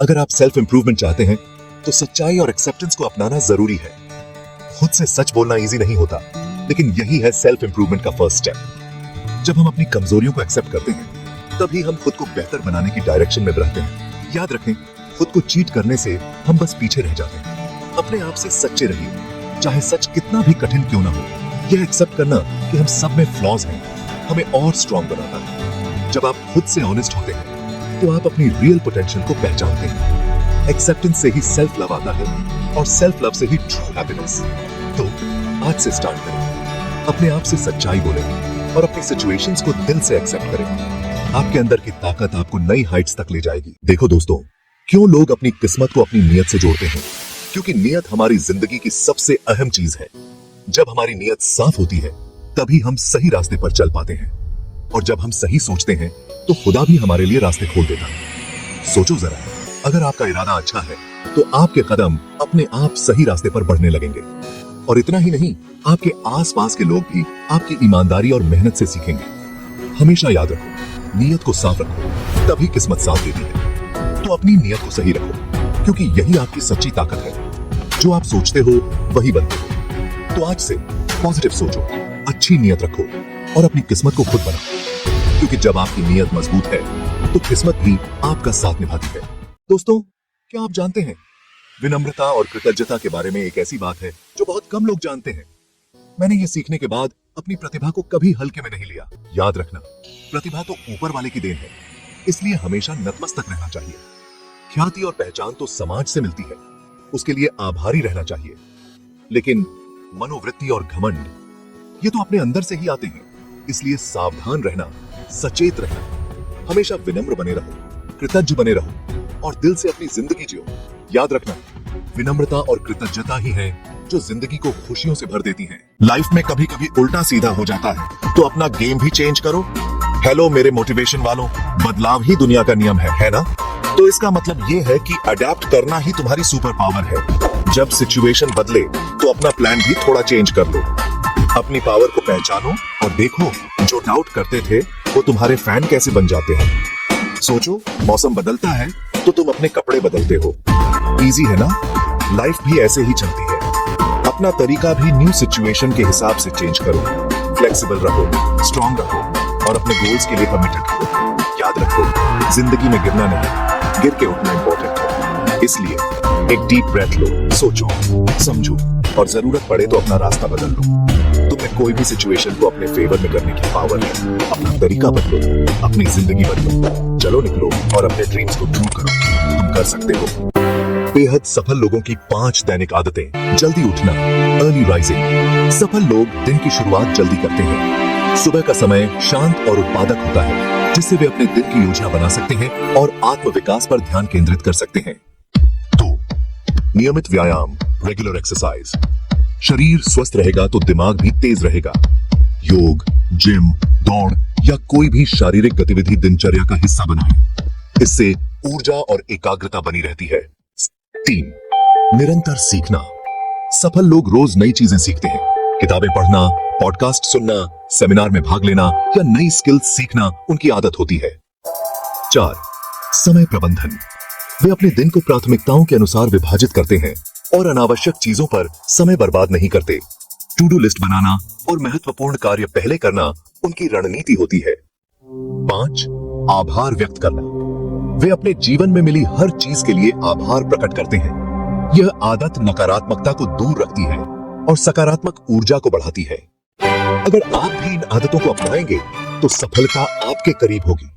अगर आप self improvement चाहते हैं तो सच्चाई और एक्सेप्टेंस को अपनाना जरूरी है। खुद से सच बोलना इजी नहीं होता, लेकिन यही है सेल्फ इंप्रूवमेंट का फर्स्ट स्टेप। जब हम अपनी कमजोरियों को एक्सेप्ट करते हैं तभी हम खुद को बेहतर बनाने की डायरेक्शन में बढ़ते हैं। याद रखें, खुद को चीट करने से हम बस पीछे रह जाते हैं। अपने आप से सच्चे रहिए, चाहे सच कितना भी कठिन क्यों ना हो। यह एक्सेप्ट करना कि हम सब में फ्लॉज हैं हमें और स्ट्रॉन्ग बनाता है। जब आप खुद से ऑनेस्ट होते हैं तो आप अपनी रियल पोटेंशियल को पहचानते हैं। एक्सेप्टेंस से ही सेल्फ लव आता है और सेल्फ लव से ही ट्रू हैप्पीनेस। तो आज से स्टार्ट करें, अपने आप से सच्चाई बोलें और अपनी सिचुएशंस को दिल से एक्सेप्ट करें। आपके अंदर की ताकत आपको नई हाइट्स तक ले जाएगी। देखो दोस्तों, क्यों लोग अपनी किस्मत को अपनी नीयत से जोड़ते हैं? क्योंकि नीयत हमारी जिंदगी की सबसे अहम चीज है। जब हमारी नीयत साफ होती है तभी हम सही रास्ते पर चल पाते हैं, और जब हम सही सोचते हैं तो खुदा भी हमारे लिए रास्ते खोल देता है। सोचो जरा, अगर आपका इरादा अच्छा है तो आपके कदम अपने आप सही रास्ते पर बढ़ने लगेंगे। और इतना ही नहीं, आपके आसपास के लोग भी आपकी ईमानदारी और मेहनत से सीखेंगे। हमेशा याद रखो, नीयत को साफ रखो तभी किस्मत साथ देती है। तो अपनी नीयत को सही रखो, क्योंकि यही आपकी सच्ची ताकत है। जो आप सोचते हो वही बनते हो। तो आज से पॉजिटिव सोचो, अच्छी नीयत रखो और अपनी किस्मत को खुद बनाओ, क्योंकि जब आपकी नीयत मजबूत है तो किस्मत भी आपका साथ निभाती है। दोस्तों, क्या आप जानते हैं, विनम्रता और कृतज्ञता के बारे में एक ऐसी बात है जो बहुत कम लोग जानते हैं। मैंने ये सीखने के बाद अपनी प्रतिभा को कभी हल्के में नहीं लिया। याद रखना, प्रतिभा तो ऊपर वाले की देन है, इसलिए हमेशा नतमस्तक रहना चाहिए। ख्याति और पहचान तो समाज से मिलती है, उसके लिए आभारी रहना चाहिए। लेकिन मनोवृत्ति और घमंड, ये तो अपने अंदर से ही आते हैं। इसलिए सावधान रहना, सचेत रहना, हमेशा विनम्र बने रहो, कृतज्ञ बने रहो और दिल से अपनी जिंदगी जियो। याद रखना, विनम्रता और कृतज्ञता ही है जो जिंदगी को खुशियों से भर देती है। लाइफ में कभी कभी उल्टा सीधा हो जाता है तो अपना गेम भी चेंज करो। हेलो मेरे मोटिवेशन वालों, बदलाव ही दुनिया का नियम है ना? तो इसका मतलब ये है कि अडेप्ट करना ही तुम्हारी सुपर पावर है। जब सिचुएशन बदले तो अपना प्लान भी थोड़ा चेंज कर लो। अपनी पावर को पहचानो और देखो, जो डाउट करते थे वो तुम्हारे फैन कैसे बन जाते हैं। सोचो, मौसम बदलता है तो तुम अपने कपड़े बदलते हो। इजी है ना? लाइफ भी ऐसे ही चलती है। अपना तरीका भी न्यू सिचुएशन के हिसाब से चेंज करो। फ्लेक्सिबल रहो, स्ट्रांग रहो और अपने गोल्स के लिए कमिटेड रहो। याद रखो, जिंदगी में गिरना नहीं, गिर के उठना इंपॉर्टेंट है। इसलिए एक डीप ब्रेथ लो, सोचो, समझो और जरूरत पड़े तो अपना रास्ता बदल लो। तुम्हें कोई भी सिचुएशन को अपने फेवर में करने की पावर है। अपना तरीका बदलो, अपनी जिंदगी बदलो। चलो निकलो और अपने ड्रीम्स को ट्रू करो। तुम कर सकते हो। बेहद सफल लोगों की 5 दैनिक आदतें। जल्दी उठना, अर्ली राइजिंग। सफल लोग दिन की शुरुआत जल्दी करते हैं। सुबह का समय शांत और उत्पादक होता है, जिससे वे अपने दिन की योजना बना सकते हैं और आत्म विकास पर ध्यान केंद्रित कर सकते हैं। 2. नियमित व्यायाम, रेगुलर एक्सरसाइज। शरीर स्वस्थ रहेगा तो दिमाग भी तेज रहेगा। योग, जिम, दौड़ या कोई भी शारीरिक गतिविधि दिनचर्या का हिस्सा बनाएं। इससे ऊर्जा और एकाग्रता बनी रहती है। 3. निरंतर सीखना। सफल लोग रोज नई चीजें सीखते हैं। किताबें पढ़ना, पॉडकास्ट सुनना, सेमिनार में भाग लेना या नई स्किल्स सीखना उनकी आदत होती है। 4. समय प्रबंधन। वे अपने दिन को प्राथमिकताओं के अनुसार विभाजित करते हैं और अनावश्यक चीजों पर समय बर्बाद नहीं करते। टू डू लिस्ट बनाना और महत्वपूर्ण कार्य पहले करना उनकी रणनीति होती है। 5. आभार व्यक्त करना। वे अपने जीवन में मिली हर चीज के लिए आभार प्रकट करते हैं। यह आदत नकारात्मकता को दूर रखती है और सकारात्मक ऊर्जा को बढ़ाती है। अगर आप भी इन आदतों को अपनाएंगे तो सफलता आपके करीब होगी।